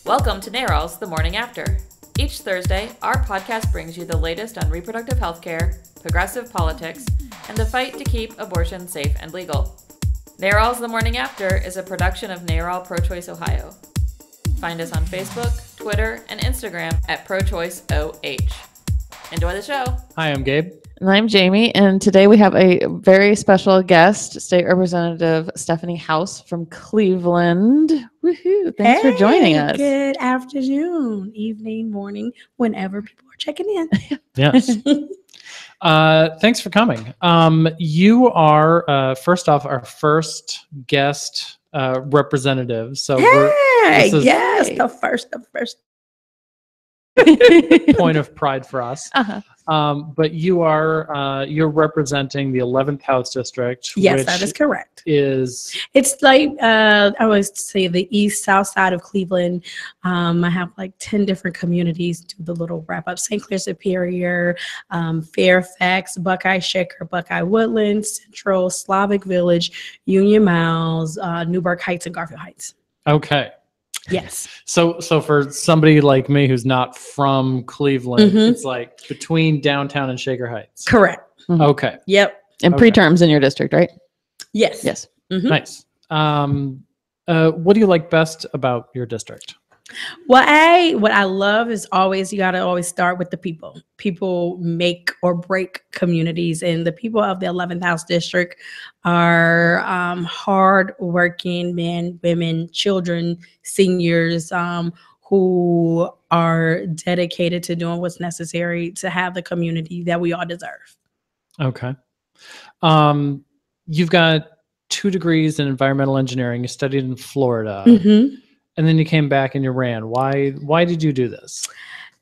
Welcome to NARAL's The Morning After. Each Thursday, our podcast brings you the latest on reproductive health care, progressive politics, and the fight to keep abortion safe and legal. NARAL's The Morning After is a production of NARAL Pro-Choice Ohio. Find us on Facebook, Twitter, and Instagram at ProChoiceOH. Enjoy the show. Hi, I'm Gabe. And I'm Jamie, and today we have a very special guest, State Representative Stephanie Howse from Cleveland. Woohoo! Thanks for joining us. Good afternoon, evening, morning, whenever people are checking in. Yes. Thanks for coming. You are, first off, our first guest representative. So the first. Point of pride for us. But you're representing the 11th House District. Yes, which that is correct. It's like I always say the east south side of Cleveland. I have like 10 different communities. Do the little wrap up: St. Clair Superior, Fairfax, Buckeye Shaker, Buckeye Woodlands, Central, Slavic Village, Union Miles, Newburgh Heights, and Garfield Heights. okay. Yes. So for somebody like me who's not from Cleveland, it's like between downtown and Shaker Heights. Correct. Okay. Yep. And preterms in your district, right? Yes. Yes. Nice. What do you like best about your district? What I love is always, you got to always start with the people. People make or break communities, and the people of the 11th House District are hard-working men, women, children, seniors who are dedicated to doing what's necessary to have the community that we all deserve. Okay. You've got 2 degrees in environmental engineering. You studied in Florida. And then you came back and you ran. Why did you do this?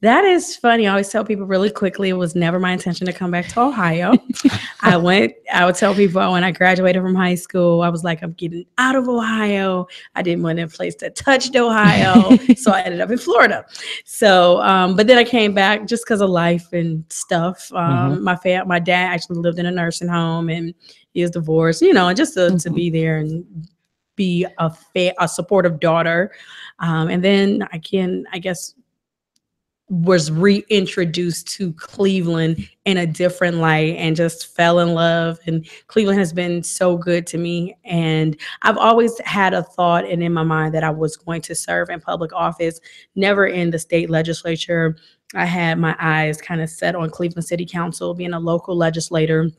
That is funny. I always tell people really quickly, it was never my intention to come back to Ohio. I would tell people when I graduated from high school, I was like, I'm getting out of Ohio. I didn't want a place that touched Ohio. So I ended up in Florida. So, but then I came back just because of life and stuff. My dad actually lived in a nursing home, and he was divorced, and just to be there and be a supportive daughter. And then I guess, was reintroduced to Cleveland in a different light and just fell in love. And Cleveland has been so good to me. And I've always had a thought and in my mind that I was going to serve in public office, never in the state legislature. I had my eyes kind of set on Cleveland City Council, being a local legislator.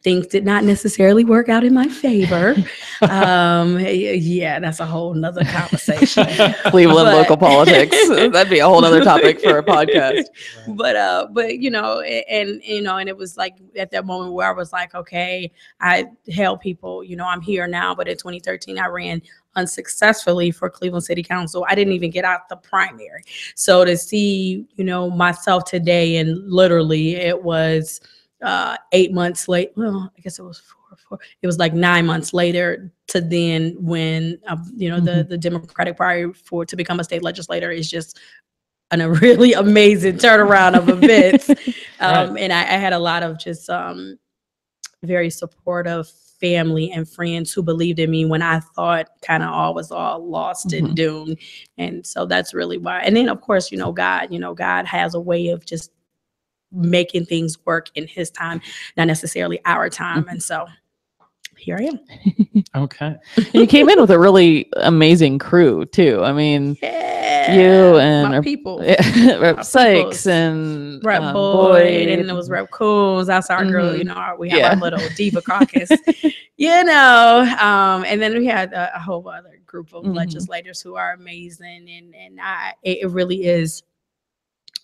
Things did not necessarily work out in my favor. Yeah, that's a whole nother conversation. Cleveland local politics. That'd be a whole other topic for a podcast. But and it was like at that moment where I was like, okay, I held people, I'm here now. But in 2013, I ran unsuccessfully for Cleveland City Council. I didn't even get out the primary. So to see, myself today, and literally it was 8 months late. Well, I guess it was four. It was like 9 months later to then when, the Democratic Party to become a state legislator is just a really amazing turnaround of events. Right. And I had a lot of just very supportive family and friends who believed in me when I thought kind of all was lost and doomed. And so that's really why. And then of course, God has a way of just making things work in his time, not necessarily our time. And so here I am. Okay. And you came in with a really amazing crew too. I mean, you and my people, Rep Sykes and Rep Boyd, and it was Rep Coons. That's our girl. We have our little diva caucus. And then we had a whole other group of legislators who are amazing, and it really is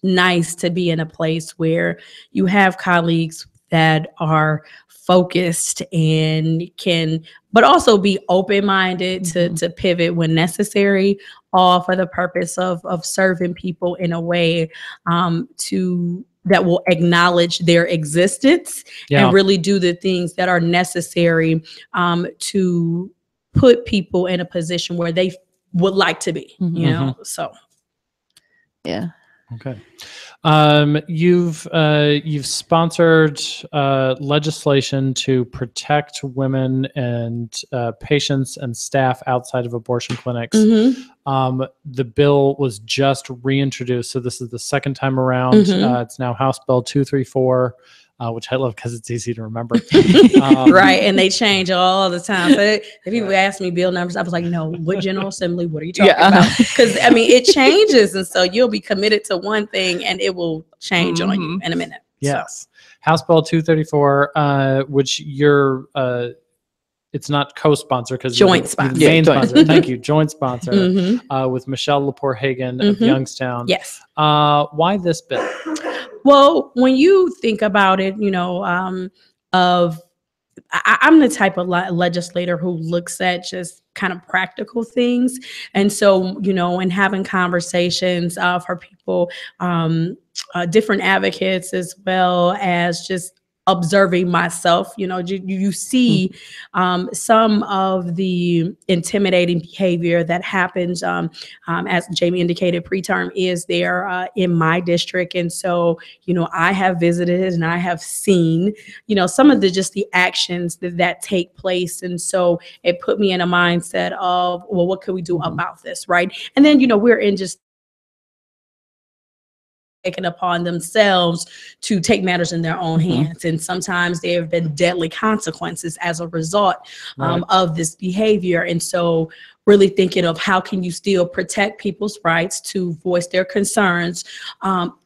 nice to be in a place where you have colleagues that are focused and but also be open-minded to pivot when necessary, all for the purpose of serving people in a way that will acknowledge their existence and really do the things that are necessary to put people in a position where they would like to be, So. Yeah. Okay. You've sponsored legislation to protect women and patients and staff outside of abortion clinics. The bill was just reintroduced, so this is the second time around. It's now House Bill 234. Which I love because it's easy to remember. Right, and they change all the time. So if people ask me bill numbers, I was like, no, what General Assembly? What are you talking about? Because, I mean, it changes. And so you'll be committed to one thing and it will change on you in a minute. Yes. So. House Bill 234, which you're, it's not co-sponsor because joint sponsor. Main sponsor. Thank you. Joint sponsor with Michelle Lepore-Hagan of Youngstown. Yes. Why this bill? Well, when you think about it, you know, I'm the type of legislator who looks at just kind of practical things. And so, you know, in having conversations for people, different advocates, as well as just observing myself, you know, you see some of the intimidating behavior that happens, as Jaime indicated, preterm is there in my district. And so, you know, I have visited and I have seen, you know, some of the actions that take place. And so it put me in a mindset of, well, what could we do about this, right? And then, you know, we're in just taken upon themselves to take matters in their own hands. And sometimes there have been deadly consequences as a result of this behavior. And so really thinking of how can you still protect people's rights to voice their concerns,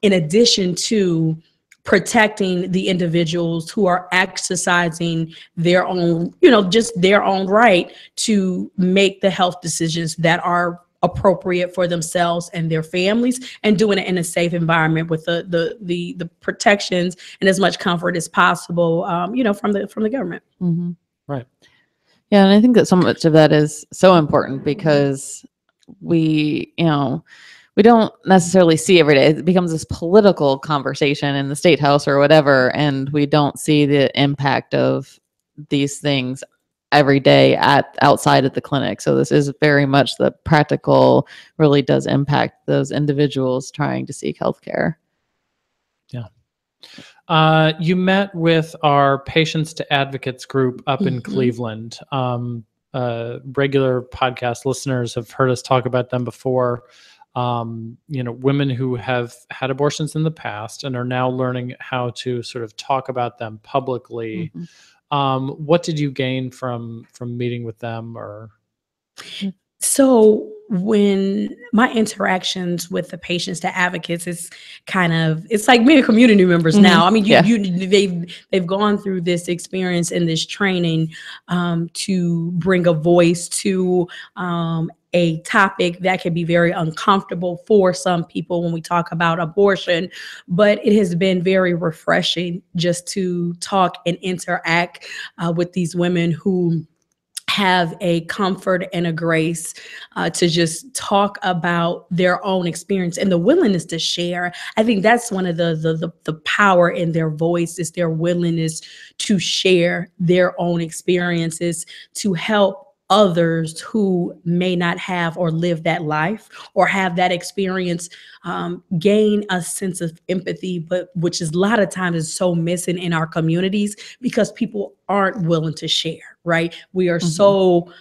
in addition to protecting the individuals who are exercising their own, you know, just their own right to make the health decisions that are appropriate for themselves and their families, and doing it in a safe environment with the protections and as much comfort as possible, you know, from the government. Right. Yeah, and I think that so much of that is so important because we don't necessarily see every day. It becomes this political conversation in the state house or whatever, and we don't see the impact of these things every day outside of the clinic. So this is very much the practical, really does impact those individuals trying to seek healthcare. Yeah. You met with our Patients to Advocates group up in Cleveland. Regular podcast listeners have heard us talk about them before. You know, women who have had abortions in the past and are now learning how to sort of talk about them publicly. What did you gain from meeting with them? Or so when my interactions with the Patients to Advocates is it's like being community members now. I mean, they've gone through this experience and this training to bring a voice to a topic that can be very uncomfortable for some people when we talk about abortion, but it has been very refreshing just to talk and interact with these women who have a comfort and a grace to just talk about their own experience and the willingness to share. I think that's one of the power in their voice, is their willingness to share their own experiences, to help others who may not have or live that life or have that experience, gain a sense of empathy, but which is a lot of times is so missing in our communities because people aren't willing to share, right? We are so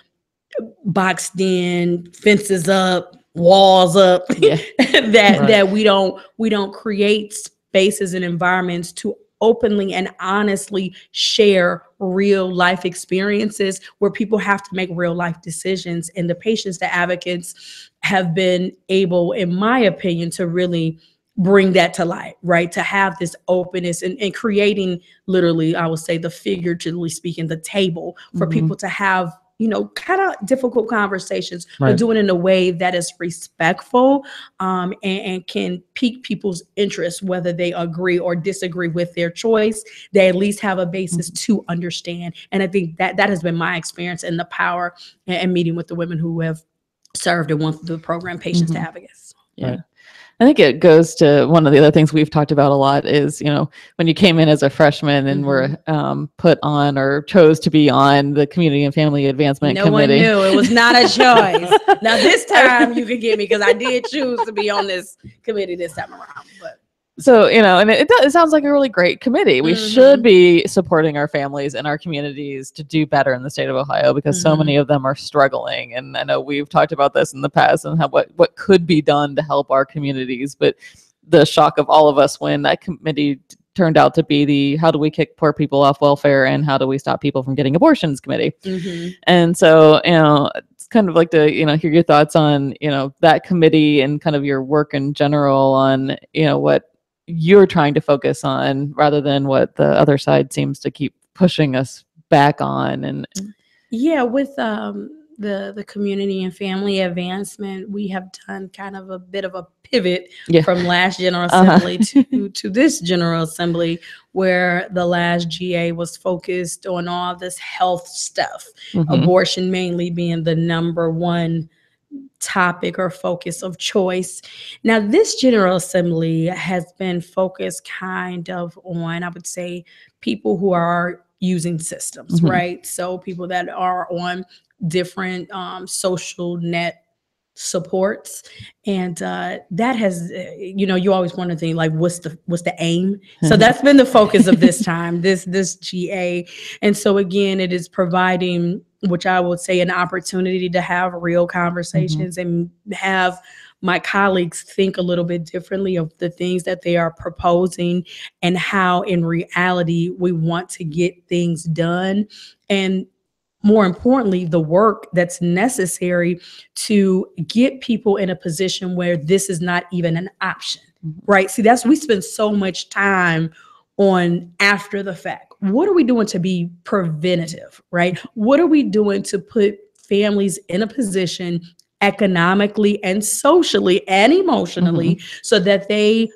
boxed in, fences up, walls up, that we don't create spaces and environments to openly and honestly share real life experiences where people have to make real life decisions. And the Patients to Advocates have been able, in my opinion, to really bring that to light, right? To have this openness and creating, literally, I would say, the figuratively speaking, the table for people to have, you know, kind of difficult conversations, but doing it in a way that is respectful, and can pique people's interest, whether they agree or disagree with their choice. They at least have a basis to understand. And I think that has been my experience and the power and meeting with the women who have served and went through the program Patients to Advocates. Yeah. I think it goes to one of the other things we've talked about a lot is, when you came in as a freshman and were put on or chose to be on the Community and Family Advancement Committee. No one knew. It was not a choice. Now this time you can get me because I did choose to be on this committee this time around. But so, and it sounds like a really great committee. We should be supporting our families and our communities to do better in the state of Ohio because so many of them are struggling. And I know we've talked about this in the past and what could be done to help our communities. But the shock of all of us when that committee turned out to be the how do we kick poor people off welfare and how do we stop people from getting abortions committee. And so, it's kind of like to, hear your thoughts on, that committee and kind of your work in general on, what you're trying to focus on rather than what the other side seems to keep pushing us back on. And with the community and family advancement, we have done kind of a bit of a pivot from last General Assembly to this General Assembly, where the last GA was focused on all this health stuff, abortion mainly being the number one topic or focus of choice. Now, this General Assembly has been focused kind of on, I would say, people who are using systems, right? So people that are on different social net supports, and that has, you always want to think like, what's the aim? So that's been the focus of this time, this GA. And so again, it is providing, which I would say, an opportunity to have real conversations and have my colleagues think a little bit differently of the things that they are proposing and how in reality we want to get things done. And more importantly, the work that's necessary to get people in a position where this is not even an option, right? See, we spend so much time on after the fact. What are we doing to be preventative, right? What are we doing to put families in a position economically and socially and emotionally so that they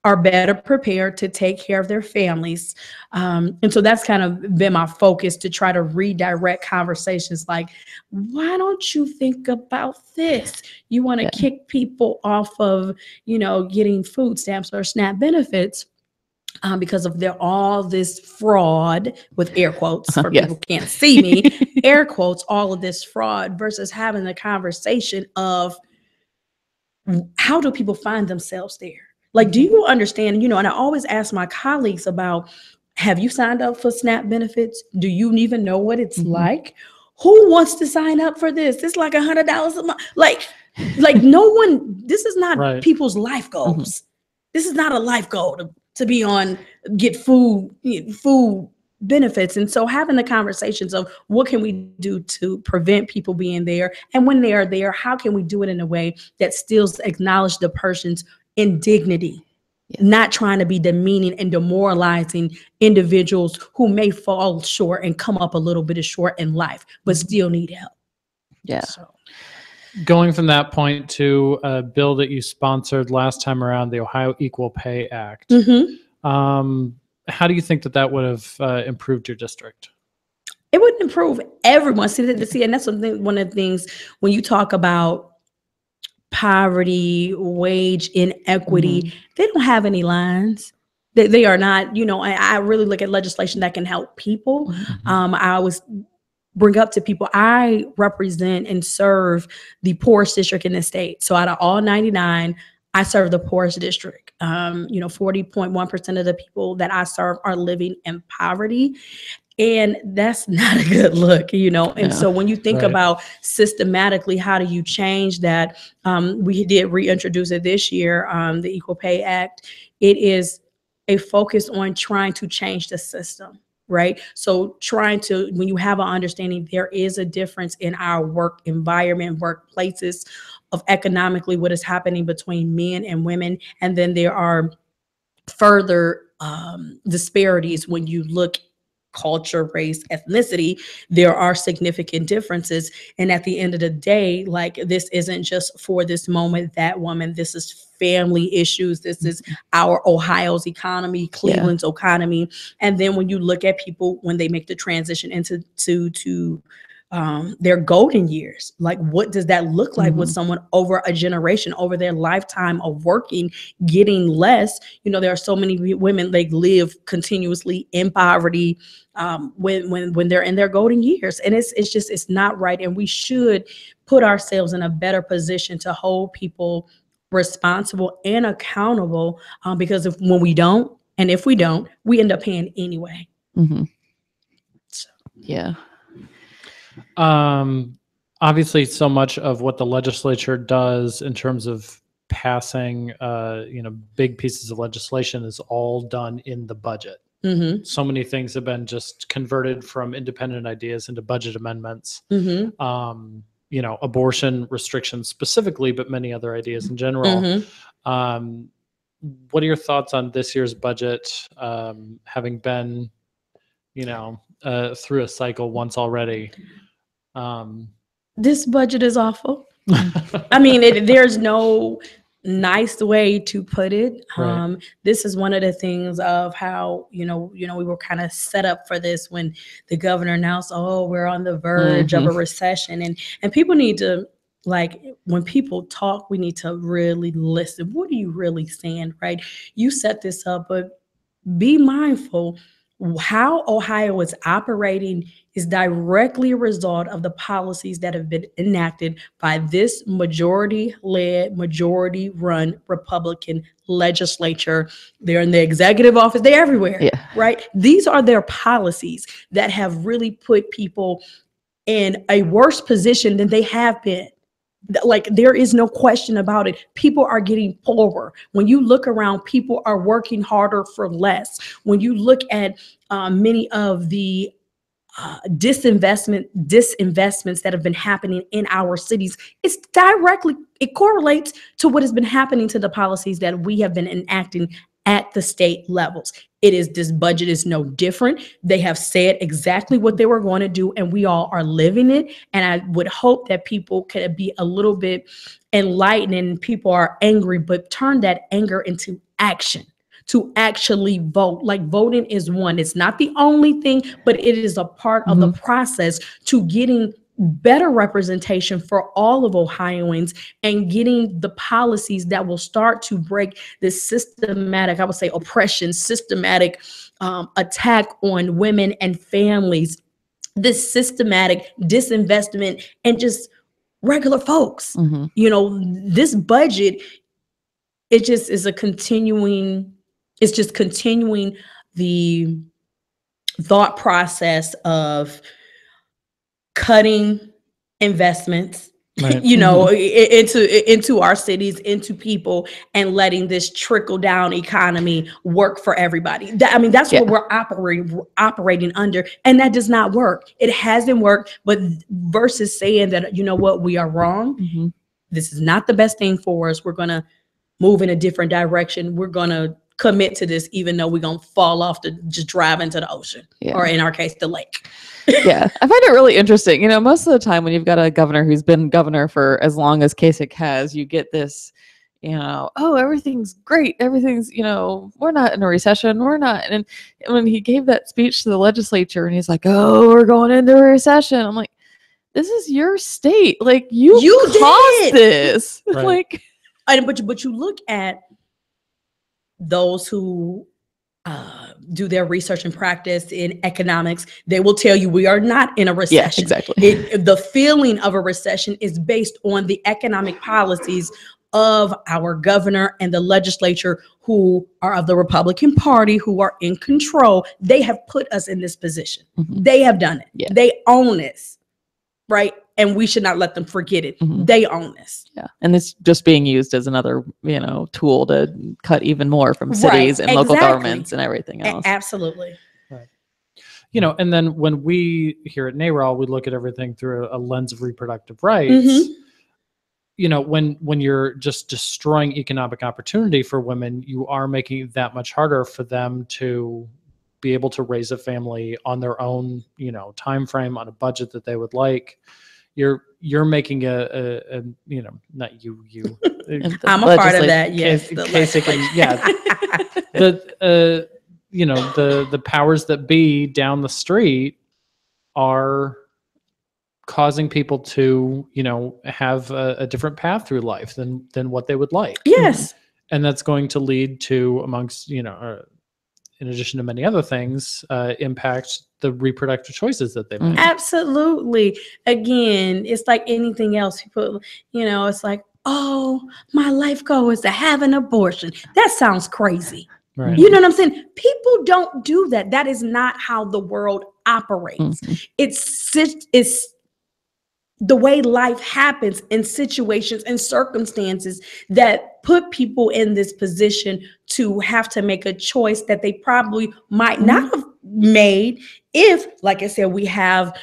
are better prepared to take care of their families. And so that's kind of been my focus, to try to redirect conversations like, why don't you think about this? You want to kick people off of, getting food stamps or SNAP benefits because of all this fraud, with air quotes for people who can't see me, air quotes, all of this fraud, versus having the conversation of how do people find themselves there? Like, do you understand, and I always ask my colleagues about, have you signed up for SNAP benefits? Do you even know what it's like? Who wants to sign up for this? It's like $100 a month. Like no one, this is not people's life goals. This is not a life goal to be on, get food benefits. And so having the conversations of what can we do to prevent people being there? And when they are there, how can we do it in a way that still acknowledge the person's indignity, not trying to be demeaning and demoralizing individuals who may fall short and come up a little bit short in life, but still need help. So. Going from that point to a bill that you sponsored last time around, the Ohio Equal Pay Act. How do you think that would have improved your district? It would improve everyone. See, and that's one of the things when you talk about poverty, wage inequity, they don't have any lines. They are not, I really look at legislation that can help people. I always bring up to people, I represent and serve the poorest district in the state. So out of all 99, I serve the poorest district. 40.1% of the people that I serve are living in poverty. And that's not a good look, And so when you think about systematically, how do you change that? We did reintroduce it this year, the Equal Pay Act. It is a focus on trying to change the system, right? So when you have an understanding, there is a difference in our work environment, workplaces, of economically what is happening between men and women. And then there are further disparities when you look culture, race, ethnicity, there are significant differences. And at the end of the day, like, this isn't just for this moment, that woman, this is family issues. This is our Ohio's economy, Cleveland's economy. And then when you look at people, when they make the transition into their golden years. Like, what does that look like with someone over a generation, over their lifetime of working, getting less? You know, there are so many women, they live continuously in poverty when they're in their golden years, and it's not right. And we should put ourselves in a better position to hold people responsible and accountable, because if we don't, we end up paying anyway. So. Yeah. Obviously, so much of what the legislature does in terms of passing, big pieces of legislation is all done in the budget. So many things have been just converted from independent ideas into budget amendments. Abortion restrictions specifically, but many other ideas in general. What are your thoughts on this year's budget, having been, through a cycle once already? This budget is awful. I mean, there's no nice way to put it. Right. This is one of the things of how, we were kind of set up for this when the governor announced, we're on the verge of a recession. And people need to, like, when people talk, we need to really listen. What are you really saying, right? You set this up, but be mindful. How Ohio is operating is directly a result of the policies that have been enacted by this majority-led, majority-run Republican legislature. They're in the executive office. They're everywhere, right? These are their policies that have really put people in a worse position than they have been. Like, there is no question about it. People are getting poorer. When you look around, people are working harder for less. When you look at many of the disinvestments that have been happening in our cities, it correlates to what has been happening to the policies that we have been enacting at the state levels. This budget is no different. They have said exactly what they were going to do, and we all are living it. And I would hope that people could be a little bit enlightened, and people are angry, but turn that anger into action to actually vote. Like, voting is one. It's not the only thing, but it is a part of the process to getting better representation for all of Ohioans and getting the policies that will start to break this systematic, I would say, oppression, systematic attack on women and families, this systematic disinvestment and just regular folks. This budget, it just is continuing the thought process of cutting investments, into our cities, into people, and letting this trickle down economy work for everybody. That's what we're operating under, and that does not work. It hasn't worked. But versus saying that, we are wrong. This is not the best thing for us. We're gonna move in a different direction. We're gonna commit to this, even though we're gonna fall off to just drive into the ocean, or in our case, the lake. Yeah, I find it really interesting. Most of the time when you've got a governor who's been governor for as long as Kasich has, you get this, everything's great. Everything's, we're not in a recession. We're not. And when he gave that speech to the legislature and he's like, we're going into a recession. I'm like, this is your state. Like, you caused this. Right. But you look at those who do their research and practice in economics, they will tell you we are not in a recession. Yeah, exactly. The feeling of a recession is based on the economic policies of our governor and the legislature, who are of the Republican Party, who are in control. They have put us in this position. They have done it. Yeah. They own this, right? And we should not let them forget it. They own this. Yeah. And it's just being used as another, tool to cut even more from cities and local governments and everything else. Absolutely. Right. And then when we here at NARAL, we look at everything through a lens of reproductive rights. When you're just destroying economic opportunity for women, you are making it that much harder for them to be able to raise a family on their own, time frame, on a budget that they would like. You're making a not you. I'm a part of that. Yes. The powers that be down the street are causing people to, have a different path through life than what they would like. Yes. And that's going to lead to, amongst, in addition to many other things, impact the reproductive choices that they make. Absolutely. Again, it's like anything else. People, it's like, oh, my life goal is to have an abortion. That sounds crazy. Right. You know what I'm saying? People don't do that. That is not how the world operates. It's the way life happens in situations and circumstances that put people in this position to have to make a choice that they probably might not have made if, like I said, we have,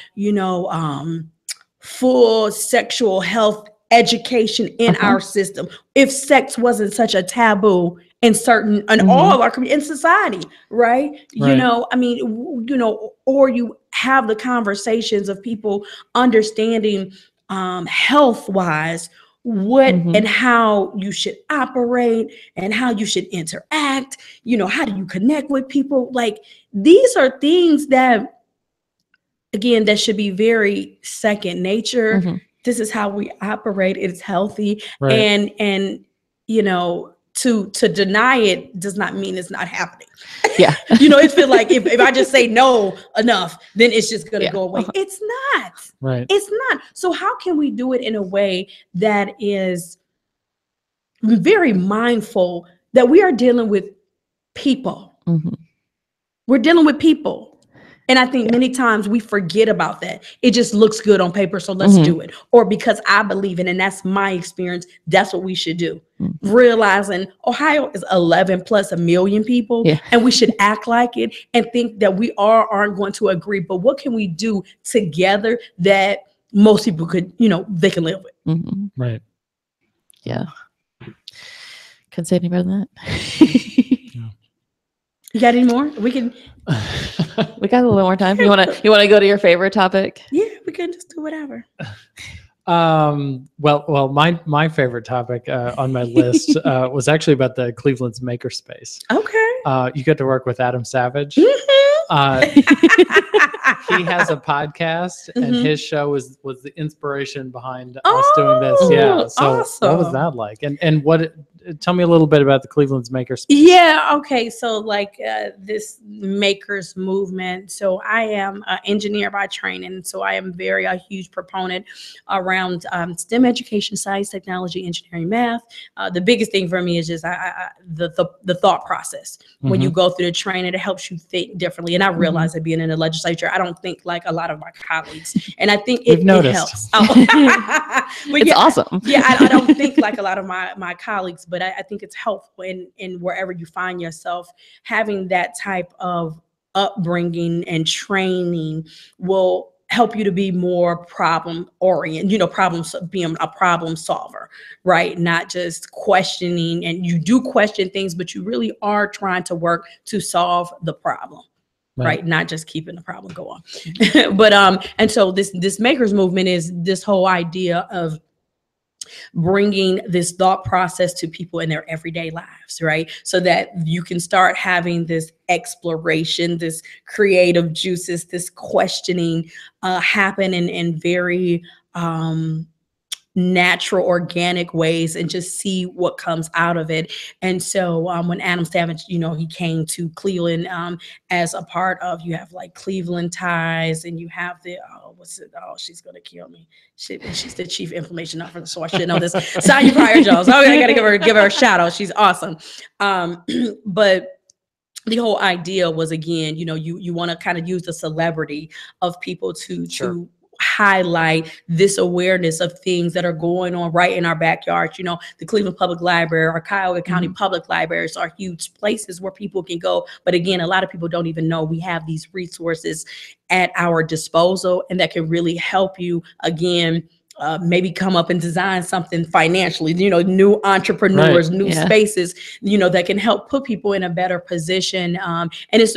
full sexual health education in our system. If sex wasn't such a taboo in all our in society, right? Or you have the conversations of people understanding health wise what and how you should operate and how you should interact, how do you connect with people? Like, these are things that, again, that should be very second nature. This is how we operate. It's healthy. Right. And to deny it does not mean it's not happening. Yeah. It's feel like if I just say no enough, then it's just going to go away. It's not. Right. It's not. So how can we do it in a way that is very mindful that we are dealing with people? We're dealing with people. And I think many times we forget about that. It just looks good on paper, so let's do it. Or because I believe in it, and that's my experience, that's what we should do. Realizing Ohio is 11 plus a million people, and we should act like it and think that we aren't going to agree. But what can we do together that most people could, they can live with? Right. Yeah. Couldn't say any better than that. You got any more? We can. We got a little more time. You want to go to your favorite topic? Yeah, we can just do whatever. Well, my favorite topic on my list was actually about the Cleveland's makerspace. Okay. You get to work with Adam Savage. He has a podcast, and his show was the inspiration behind us doing this. Yeah. So awesome. What was that like? And tell me a little bit about the Cleveland's makerspace. Yeah. Okay. So this makers movement. So I am an engineer by training. So I am a huge proponent around STEM education, science, technology, engineering, math. The biggest thing for me is just the thought process. When you go through the training, it helps you think differently. And I realize that being in the legislature, I don't think like a lot of my colleagues. And I think it helps. It's awesome. Yeah, I don't think like a lot of my colleagues, but I think it's helpful in wherever you find yourself. Having that type of upbringing and training will help you to be more problem oriented, being a problem solver, right? Not just questioning, and you do question things, but you really are trying to work to solve the problem. Right. Not just keeping the problem go on. But and so this makers movement is this whole idea of bringing this thought process to people in their everyday lives, right? So that you can start having this exploration, this creative juices, this questioning happen in very natural, organic ways, and just see what comes out of it. And so when Adam Savage, he came to Cleveland as a part of, you have like Cleveland Ties, and you have the, she's going to kill me. She's the chief information officer, so I should know this. Sonya Pryor-Jones. I got to give her a shout out. She's awesome. But the whole idea was, again, you want to kind of use the celebrity of people to highlight this awareness of things that are going on right in our backyard. The Cleveland Public Library or Cuyahoga County Public Libraries are huge places where people can go. But again, a lot of people don't even know we have these resources at our disposal, and that can really help you, again, maybe come up and design something financially, new entrepreneurs, new spaces, that can help put people in a better position. And it's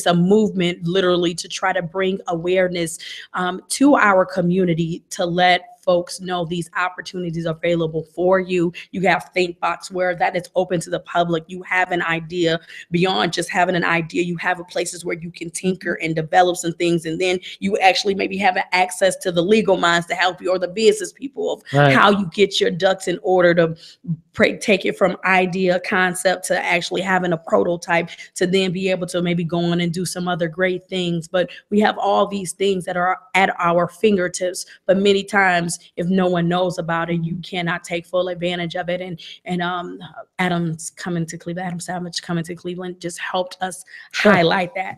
a movement literally to try to bring awareness to our community, to let folks know these opportunities are available for you. You have ThinkBox where that is open to the public. You have an idea. Beyond just having an idea, you have places where you can tinker and develop some things, and then you actually maybe have access to the legal minds to help you, or the business people of how you get your ducks in order to take it from idea, concept, to actually having a prototype, to then be able to maybe go on and do some other great things. But we have all these things that are at our fingertips, but many times if no one knows about it, you cannot take full advantage of it. And Adam Savage coming to Cleveland just helped us highlight that,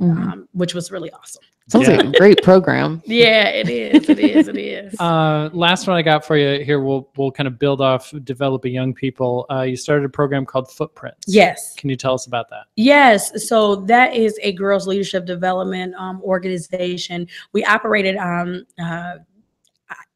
which was really awesome. Sounds like a great program. Yeah, it is. Last one I got for you here. We'll kind of build off developing young people. You started a program called Footprints. Yes. Can you tell us about that? Yes. So that is a girls leadership development organization. We operated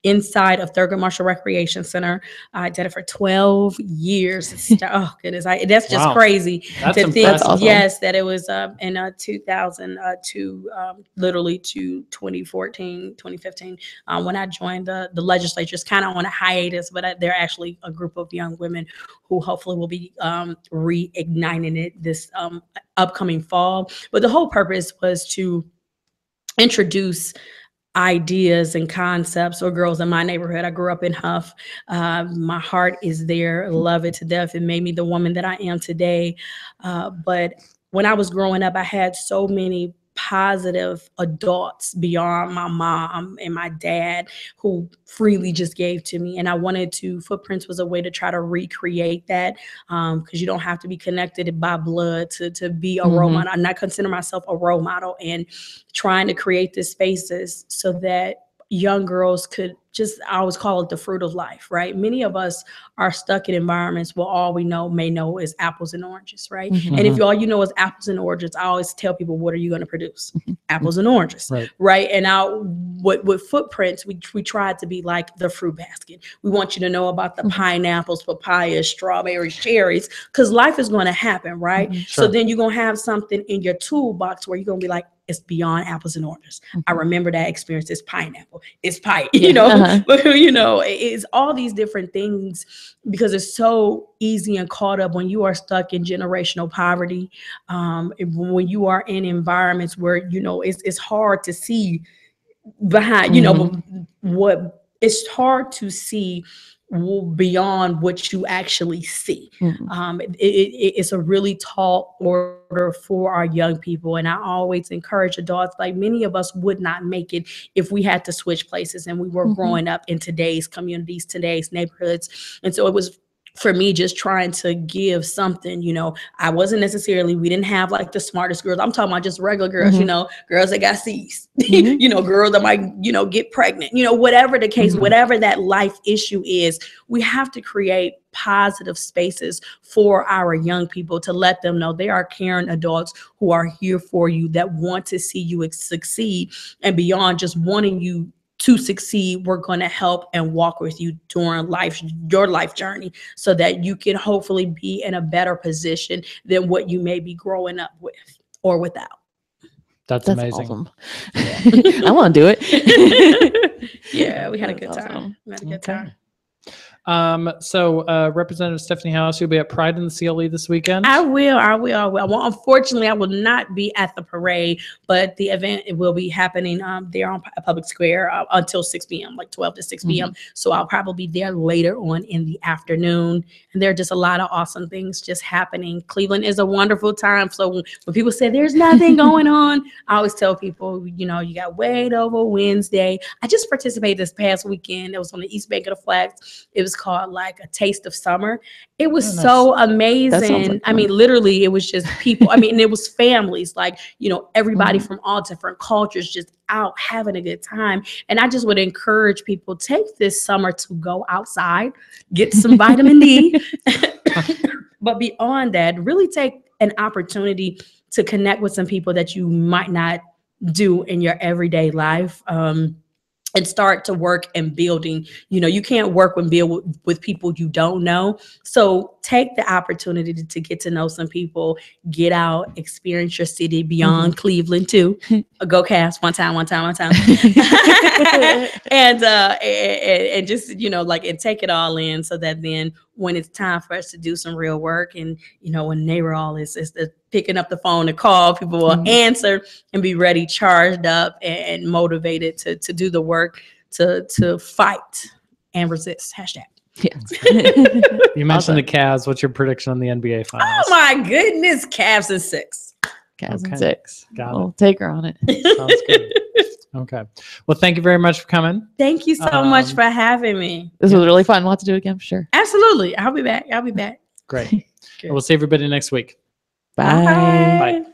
inside of Thurgood Marshall Recreation Center. I did it for 12 years. Oh goodness, that's just crazy. That's to think, awesome. yes, that it was in 2002, literally to 2014, 2015, when I joined the legislature. It's kind of on a hiatus, but they're actually a group of young women who hopefully will be reigniting it this upcoming fall. But the whole purpose was to introduce ideas and concepts, or girls in my neighborhood. I grew up in Huff. My heart is there. Love it to death. It made me the woman that I am today. But when I was growing up, I had so many positive adults beyond my mom and my dad who freely just gave to me. And I wanted to, Footprints was a way to try to recreate that, because you don't have to be connected by blood to be a role model. I'm not consider myself a role model, and trying to create the spaces so that young girls could just, I always call it the fruit of life, right? Many of us are stuck in environments where all we may know is apples and oranges, right? And if all you know is apples and oranges, I always tell people, what are you going to produce? Apples and oranges, right? And with Footprints, we tried to be like the fruit basket. We want you to know about the pineapples, papayas, strawberries, cherries, because life is going to happen, right? So then you're going to have something in your toolbox where you're going to be like, it's beyond apples and oranges. I remember that experience. It's pineapple. It's pie, but it's all these different things, because it's so easy and caught up when you are stuck in generational poverty. When you are in environments where, it's hard to see behind, what it's hard to see beyond what you actually see. It's a really tall order for our young people. And I always encourage adults, like many of us would not make it if we had to switch places and we were growing up in today's communities, today's neighborhoods. And so it was, for me, just trying to give something, I wasn't necessarily, we didn't have like the smartest girls. I'm talking about just regular girls, girls that got C's, girls that might, get pregnant, whatever the case, whatever that life issue is, we have to create positive spaces for our young people to let them know they are caring adults who are here for you, that want to see you succeed, and beyond just wanting you to succeed, we're going to help and walk with you during your life journey, so that you can hopefully be in a better position than what you may be growing up with or without. That's amazing. Awesome. I want to do it. Yeah, we had a good time. We had a good time. So Representative Stephanie Howse, you'll be at Pride in the CLE this weekend? I will. Well, unfortunately, I will not be at the parade, but the event will be happening there on Public Square until 6 p.m., like 12 to 6 p.m. So I'll probably be there later on in the afternoon. And there are just a lot of awesome things just happening. Cleveland is a wonderful time. So when people say there's nothing going on, I always tell people, you got Wade Over Wednesday. I just participated this past weekend. It was on the East Bank of the Flags. It was called like A Taste of Summer. It was so amazing. Like, I mean, literally, it was just people. I mean, it was families, like, everybody from all different cultures just out having a good time. And I just would encourage people, take this summer to go outside, get some vitamin D. But beyond that, really take an opportunity to connect with some people that you might not do in your everyday life. and start to work and building. You can't work and build with people you don't know. So take the opportunity to get to know some people, get out, experience your city beyond Cleveland too. Go Cavs one time. and just, and take it all in, so that then when it's time for us to do some real work, and, when NARAL is picking up the phone to call, people will answer and be ready, charged up, and motivated to do the work, to fight and resist. Hashtag. Yes. You mentioned the Cavs. What's your prediction on the NBA Finals? Oh my goodness, Cavs in 6. Cavs in 6. Got We'll take her on it. Sounds good. Okay. Well, thank you very much for coming. Thank you so much for having me. This was really fun. We'll have to do it again for sure. Absolutely. I'll be back. Great. We'll see everybody next week. Bye. Bye. Bye.